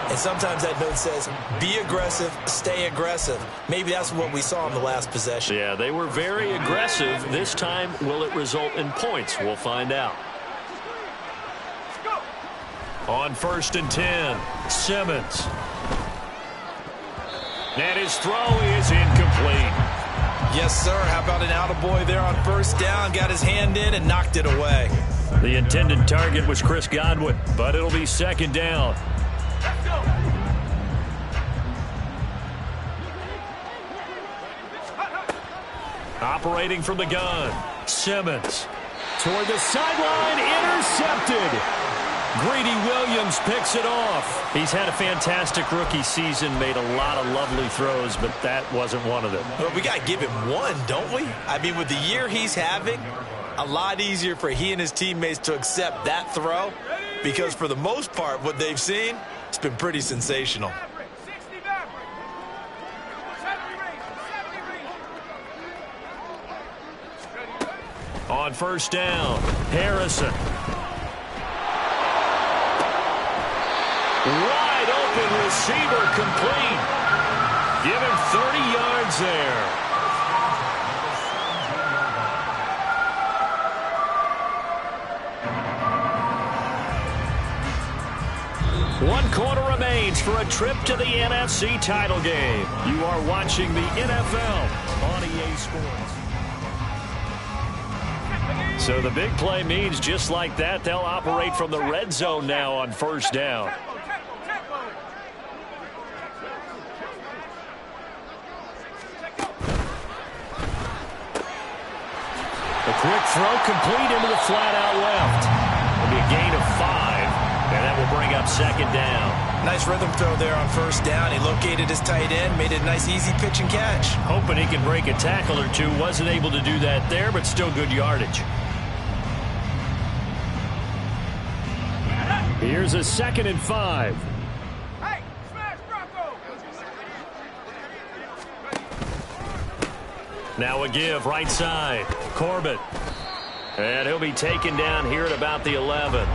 [SPEAKER 3] And sometimes that note says, be aggressive, stay aggressive. Maybe that's what we saw in the last possession.
[SPEAKER 2] Yeah, they were very aggressive. This time, will it result in points? We'll find out. On 1st and 10, Simmons. And his throw is incomplete.
[SPEAKER 3] Yes, sir. How about an attaboy there on 1st down? Got his hand in and knocked it away.
[SPEAKER 2] The intended target was Chris Godwin, but it'll be 2nd down. Operating from the gun, Simmons. Toward the sideline, intercepted. Greedy Williams picks it off. He's had a fantastic rookie season, made a lot of lovely throws, but that wasn't one of them.
[SPEAKER 3] Well, we got to give him one, don't we? I mean, with the year he's having, a lot easier for he and his teammates to accept that throw because for the most part, what they've seen, it's been pretty sensational.
[SPEAKER 2] On 1st down, Harrison. Wide open receiver complete. Give him 30 yards there. One quarter remains for a trip to the NFC title game. You are watching the NFL on EA Sports. So the big play means just like that, they'll operate from the red zone now on 1st down. A quick throw complete into the flat out left. It'll be a gain of 5, and that will bring up 2nd down.
[SPEAKER 3] Nice rhythm throw there on 1st down. He located his tight end, made it a nice easy pitch and catch.
[SPEAKER 2] Hoping he can break a tackle or two. Wasn't able to do that there, but still good yardage. Here's a 2nd and 5.
[SPEAKER 5] Hey, smash Bronco!
[SPEAKER 2] Now a give right side. Corbett. And he'll be taken down here at about the 11.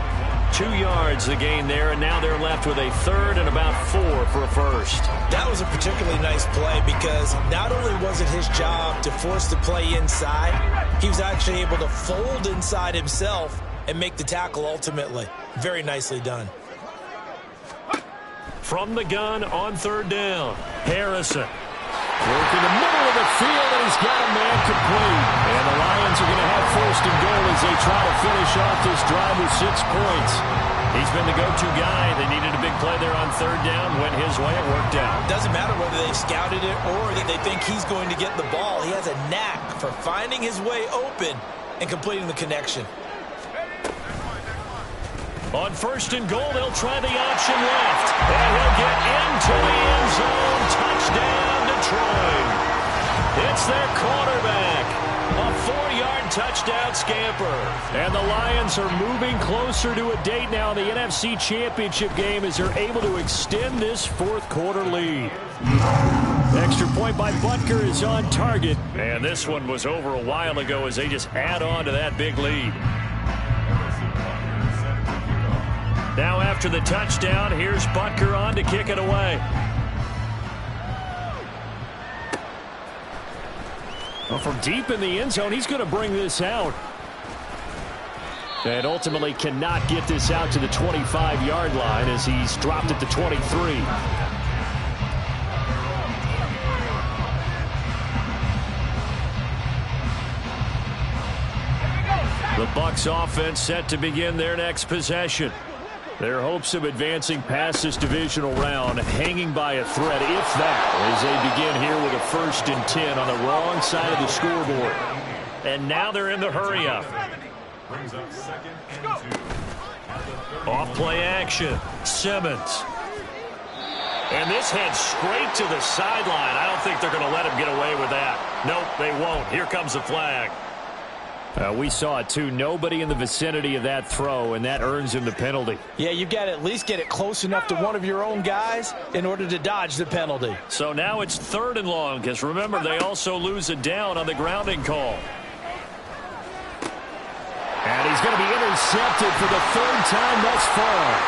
[SPEAKER 2] 2 yards the gain there, and now they're left with a 3rd and about 4 for a 1st.
[SPEAKER 3] That was a particularly nice play because not only was it his job to force the play inside, he was actually able to fold inside himself and make the tackle ultimately. Very nicely done.
[SPEAKER 2] From the gun on 3rd down, Harrison. Working the middle of the field, and he's got a man complete. And the Lions are going to have 1st and goal as they try to finish off this drive with 6 points. He's been the go-to guy. They needed a big play there on 3rd down. Went his way. It worked out.
[SPEAKER 3] Doesn't matter whether they've scouted it or that they think he's going to get the ball. He has a knack for finding his way open and completing the connection.
[SPEAKER 2] On 1st and goal, they'll try the option left. And he'll get into the end zone. Touchdown, Detroit. It's their quarterback. A 4-yard touchdown scamper. And the Lions are moving closer to a date now in the NFC Championship game as they're able to extend this 4th quarter lead. Extra point by Butker is on target. And this one was over a while ago as they just add on to that big lead. Now after the touchdown, here's Butker on to kick it away. Well, from deep in the end zone, he's going to bring this out. And ultimately cannot get this out to the 25-yard line as he's dropped at the 23. The Bucs offense set to begin their next possession. Their hopes of advancing past this divisional round hanging by a thread, if that, as they begin here with a 1st and 10 on the wrong side of the scoreboard. And now they're in the hurry-up. Off play action. Simmons. And this heads straight to the sideline. I don't think they're going to let him get away with that. Nope, they won't. Here comes the flag. We saw it, too. Nobody in the vicinity of that throw, and that earns him the penalty.
[SPEAKER 6] Yeah, you've got to at least get it close enough to one of your own guys in order to dodge the penalty.
[SPEAKER 2] So now it's 3rd and long, because remember, they also lose a down on the grounding call. And he's going to be intercepted for the 3rd time thus far.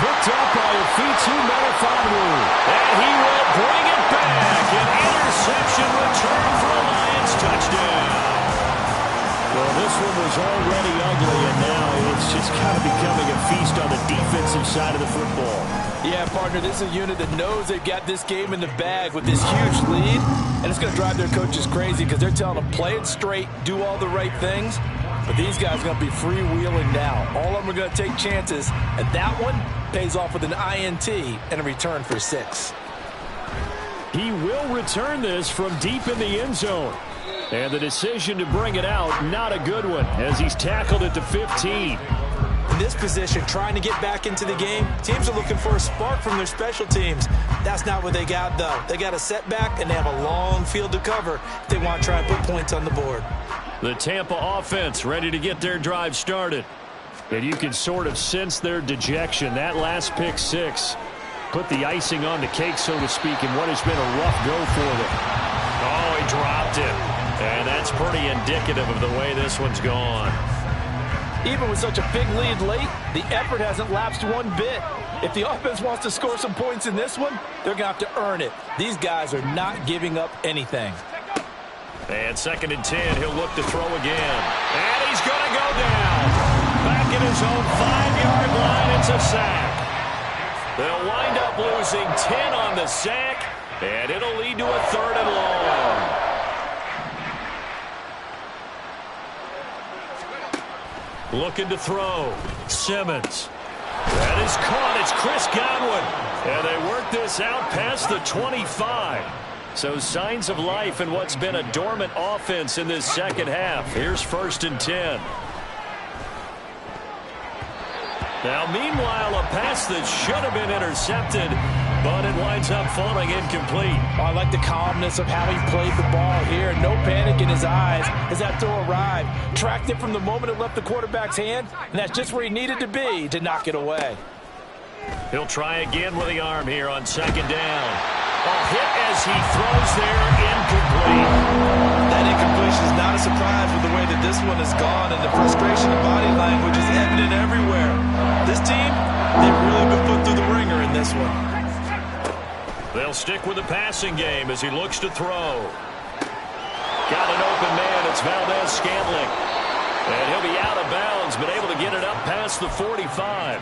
[SPEAKER 4] picked up by Afitu Melifonwu.
[SPEAKER 2] And he will bring it back. An interception return for a Lions touchdown.
[SPEAKER 4] Well, this one was already ugly, and now it's just kind of becoming a feast on the defensive side of the football.
[SPEAKER 6] Yeah, partner, this is a unit that knows they've got this game in the bag with this huge lead, and it's going to drive their coaches crazy because they're telling them play it straight, do all the right things, but these guys are going to be freewheeling now. All of them are going to take chances, and that one pays off with an INT and a return for 6.
[SPEAKER 4] He will return this from deep in the end zone. And the decision to bring it out, not a good one, as he's tackled at the 15.
[SPEAKER 3] In this position, trying to get back into the game, teams are looking for a spark from their special teams. That's not what they got, though. They got a setback, and they have a long field to cover if they want to try and put points on the board.
[SPEAKER 2] The Tampa offense ready to get their drive started.
[SPEAKER 4] And you can sort of sense their dejection. That last pick 6 put the icing on the cake, so to speak, in what has been a rough go for them.
[SPEAKER 2] Oh, he dropped it. And that's pretty indicative of the way this one's gone.
[SPEAKER 6] Even with such a big lead late, the effort hasn't lapsed one bit. If the offense wants to score some points in this one, they're going to have to earn it. These guys are not giving up anything.
[SPEAKER 2] And 2nd and 10, he'll look to throw again. And he's going to go down. Back in his own 5-yard line, it's a sack. They'll wind up losing 10 on the sack, and it'll lead to a 3rd and long. Looking to throw. Simmons. That is caught. It's Chris Godwin. And they work this out past the 25. So signs of life in what's been a dormant offense in this second half. Here's 1st and 10. Now, meanwhile, a pass that should have been intercepted, but it winds up falling incomplete.
[SPEAKER 6] Oh, I like the calmness of how he played the ball here. No panic in his eyes as that throw arrived. Tracked it from the moment it left the quarterback's hand, and that's just where he needed to be to knock it away.
[SPEAKER 2] He'll try again with the arm here on 2nd down. A hit as he throws there, incomplete.
[SPEAKER 3] That incompletion is not a surprise with the way that this one has gone, and the frustration of body language is evident everywhere. This team, they've really been put through the ringer in this one.
[SPEAKER 2] They'll stick with the passing game as he looks to throw. Got an open man. It's Valdez-Scantling. And he'll be out of bounds, but able to get it up past the 45.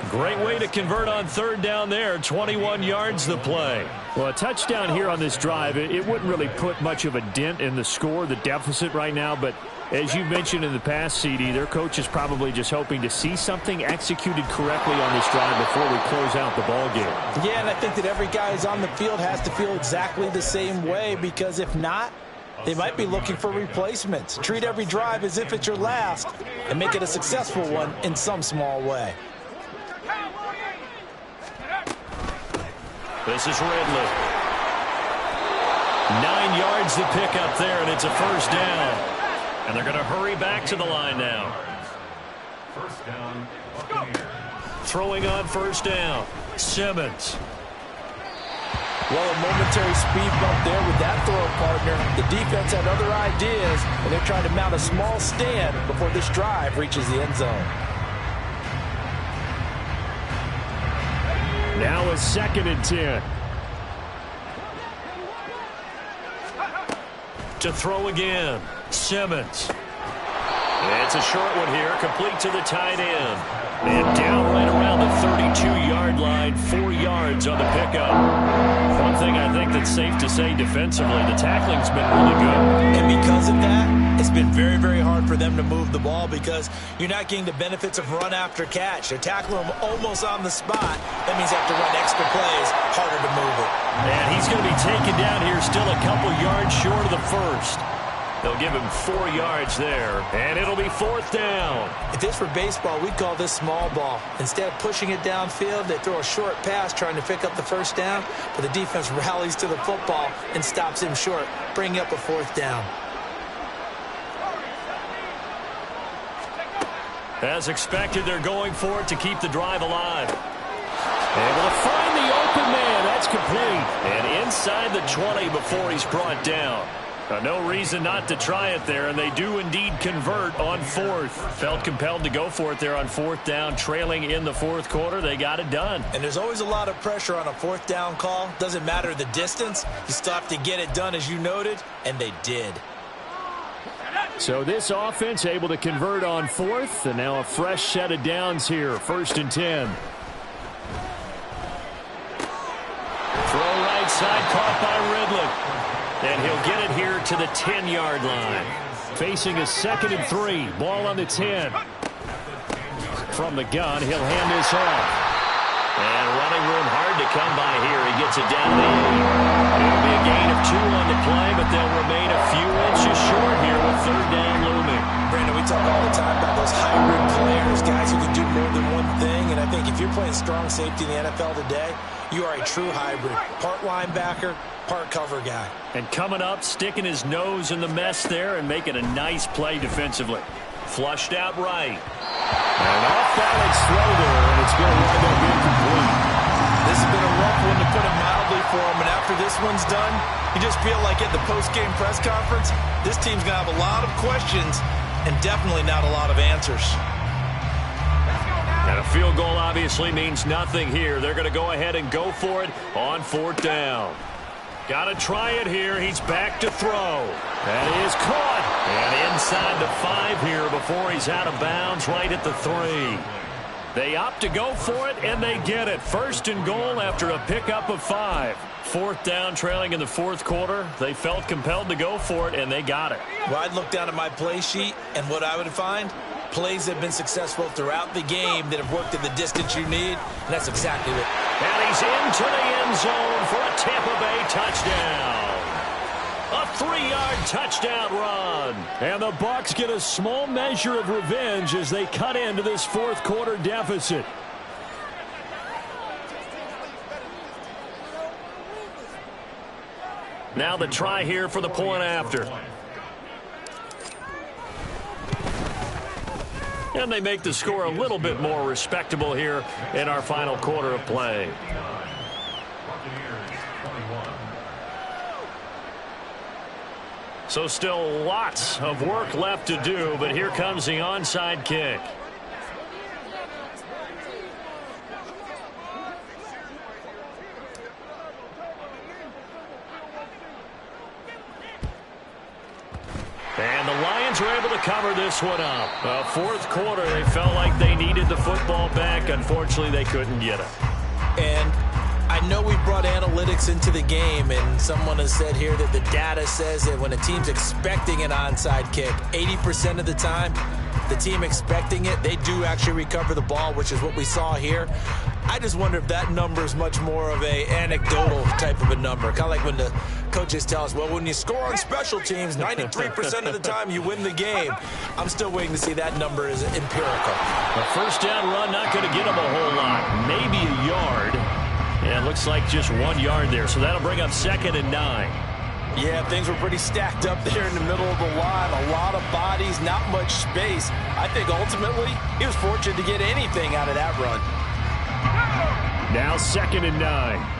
[SPEAKER 2] Great way to convert on 3rd down there. 21 yards the play.
[SPEAKER 4] Well, a touchdown here on this drive, it wouldn't really put much of a dent in the score, the deficit right now. But as you mentioned in the past, CD, their coach is probably just hoping to see something executed correctly on this drive before we close out the ball game.
[SPEAKER 6] Yeah, and I think that every guy who's on the field has to feel exactly the same way, because if not, they might be looking for replacements. Treat every drive as if it's your last and make it a successful one in some small way.
[SPEAKER 2] This is Ridley. 9 yards to pick up there, and it's a 1st down. And they're going to hurry back to the line now. 1st down. Throwing on 1st down. Simmons.
[SPEAKER 6] Well, a momentary speed bump there with that throw, partner. The defense had other ideas, and they're trying to mount a small stand before this drive reaches the end zone.
[SPEAKER 4] Now a 2nd and 10.
[SPEAKER 2] To throw again. Simmons. It's a short one here, complete to the tight end. And down right around the 32-yard line, 4 yards on the pickup. One thing I think that's safe to say defensively, the tackling's been really good.
[SPEAKER 3] And because of that, it's been very, very hard for them to move the ball because you're not getting the benefits of run after catch. They're tackling them almost on the spot. That means they have to run extra plays, harder to move it.
[SPEAKER 2] And he's going to be taken down here still a couple yards short of the 1st. They'll give him 4 yards there, and it'll be 4th down.
[SPEAKER 3] If this were baseball, we'd call this small ball. Instead of pushing it downfield, they throw a short pass trying to pick up the 1st down, but the defense rallies to the football and stops him short, bringing up a 4th down.
[SPEAKER 2] As expected, they're going for it to keep the drive alive. Able to find the open man. That's complete. And inside the 20 before he's brought down. No reason not to try it there, and they do indeed convert on fourth. Felt compelled to go for it there on fourth down, trailing in the fourth quarter. They got it done.
[SPEAKER 6] And there's always a lot of pressure on a fourth down call. Doesn't matter the distance. You still have to get it done, as you noted, and they did.
[SPEAKER 4] So this offense able to convert on fourth, and now a fresh set of downs here. 1st and 10.
[SPEAKER 2] Throw right side, caught by Ridley. And he'll get it here to the 10-yard line.
[SPEAKER 4] Facing a 2nd and 3. Ball on the 10. From the gun, he'll hand this off.
[SPEAKER 2] And running room hard to come by here. He gets it down to the 8. It'll be a gain of 2 on the play, but they'll remain a few inches short here with 3rd down looming.
[SPEAKER 6] Brandon, we talk all the time about those hybrid players, guys who can do more than one thing. And I think if you're playing strong safety in the NFL today, you are a true hybrid. Part linebacker, part cover guy.
[SPEAKER 2] And coming up, sticking his nose in the mess there and making a nice play defensively. Flushed out right.
[SPEAKER 4] And off-balance throw there, and it's going to wind up incomplete.
[SPEAKER 6] This has been a rough one, to put it mildly, for him. And after this one's done, you just feel like at the post-game press conference, this team's going to have a lot of questions and definitely not a lot of answers.
[SPEAKER 2] And a field goal obviously means nothing here. They're going to go ahead and go for it on 4th down. Got to try it here. He's back to throw. That is caught. And inside the 5 here before he's out of bounds, right at the 3. They opt to go for it, and they get it. 1st and goal after a pickup of 5. 4th down, trailing in the 4th quarter. They felt compelled to go for it, and they got it.
[SPEAKER 6] Well, I'd look down at my play sheet, and what I would find, plays that have been successful throughout the game that have worked at the distance you need, and that's exactly what.
[SPEAKER 2] And he's into the end zone for a Tampa Bay touchdown. A 3-yard touchdown run.
[SPEAKER 4] And the Bucs get a small measure of revenge as they cut into this 4th quarter deficit.
[SPEAKER 2] Now the try here for the point after. And they make the score a little bit more respectable here in our final quarter of play. So still lots of work left to do, but here comes the onside kick. And the Lions are able to cover this one up. 4th quarter, they felt like they needed the football back. Unfortunately, they couldn't get it.
[SPEAKER 6] And I know we brought analytics into the game, and someone has said here that the data says that when a team's expecting an onside kick, 80% of the time, the team expecting it, they do actually recover the ball, which is what we saw here. I just wonder if that number is much more of a anecdotal type of a number. Kind of like when the coaches tell us, well, when you score on special teams, 93% of the time you win the game. I'm still waiting to see that number is empirical.
[SPEAKER 2] A 1st down run, not going to get them a whole lot. Maybe a yard. And it looks like just 1 yard there. So that'll bring up 2nd and 9.
[SPEAKER 6] Yeah, things were pretty stacked up there in the middle of the line. A lot of bodies, not much space. I think ultimately he was fortunate to get anything out of that run.
[SPEAKER 4] Now 2nd and 9.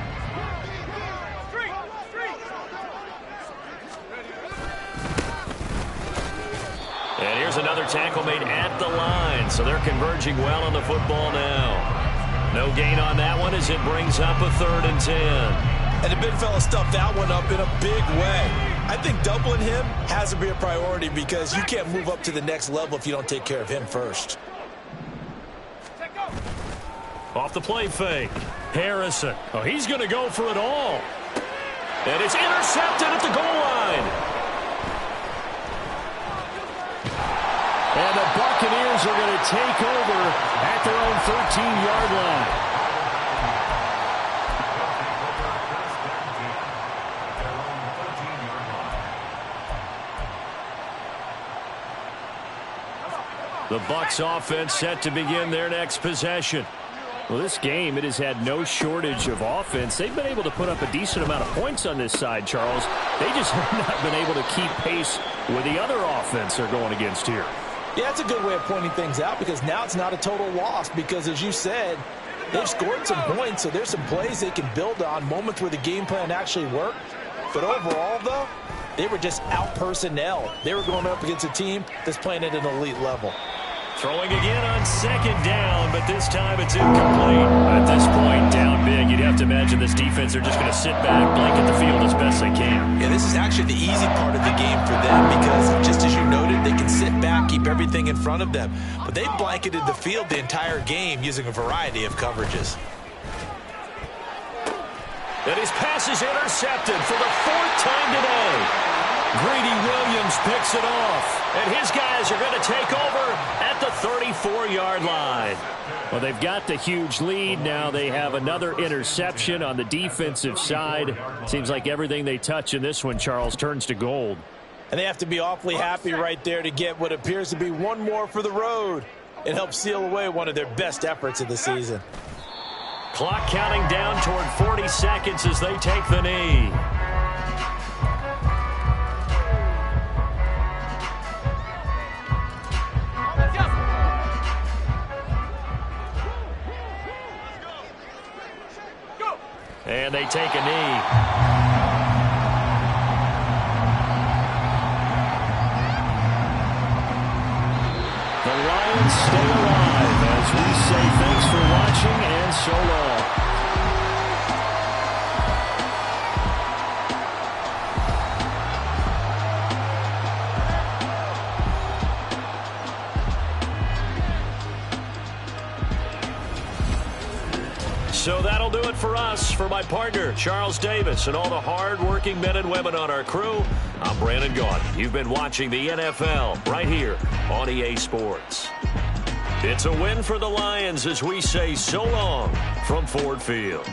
[SPEAKER 2] And here's another tackle made at the line. So they're converging well on the football now. No gain on that one as it brings up a 3rd and 10.
[SPEAKER 6] And the big fella stuffed that one up in a big way. I think doubling him has to be a priority because you can't move up to the next level if you don't take care of him first.
[SPEAKER 2] Off the play fake. Harrison. Oh, he's going to go for it all. And it's intercepted at the goal line.
[SPEAKER 4] And the Buccaneers are going to take over at their own 13-yard line.
[SPEAKER 2] The Bucs offense set to begin their next possession.
[SPEAKER 4] Well, this game, it has had no shortage of offense. They've been able to put up a decent amount of points on this side, Charles. They just have not been able to keep pace with the other offense they're going against here.
[SPEAKER 6] Yeah, that's a good way of pointing things out because now it's not a total loss because, as you said, they've scored some points, so there's some plays they can build on, moments where the game plan actually worked. But overall, though, They were just out-personnel. They were going up against a team that's playing at an elite level.
[SPEAKER 2] Throwing again on second down, but this time it's incomplete. At this point, down big, you'd have to imagine this defense are just going to sit back, blanket the field as best they can.
[SPEAKER 3] Yeah, this is actually the easy part of the game for them because, just as you noted, they can sit back, keep everything in front of them. But they've blanketed the field the entire game using a variety of coverages.
[SPEAKER 2] And his pass is intercepted for the 4th time today. Greedy Williams picks it off, and his guys are going to take over at the 34-yard line.
[SPEAKER 4] Well, they've got the huge lead. Now they have another interception on the defensive side. Seems like everything they touch in this one, Charles, turns to gold.
[SPEAKER 6] And they have to be awfully happy right there to get what appears to be one more for the road. It helps seal away one of their best efforts of the season.
[SPEAKER 2] Clock counting down toward 40 seconds as they take the knee. And they take a knee.
[SPEAKER 4] The Lions stay alive as we say thanks for watching and so long.
[SPEAKER 2] So that'll do it for us. For my partner, Charles Davis, and all the hard-working men and women on our crew, I'm Brandon Gaudin. You've been watching the NFL right here on EA Sports. It's a win for the Lions as we say so long from Ford Field.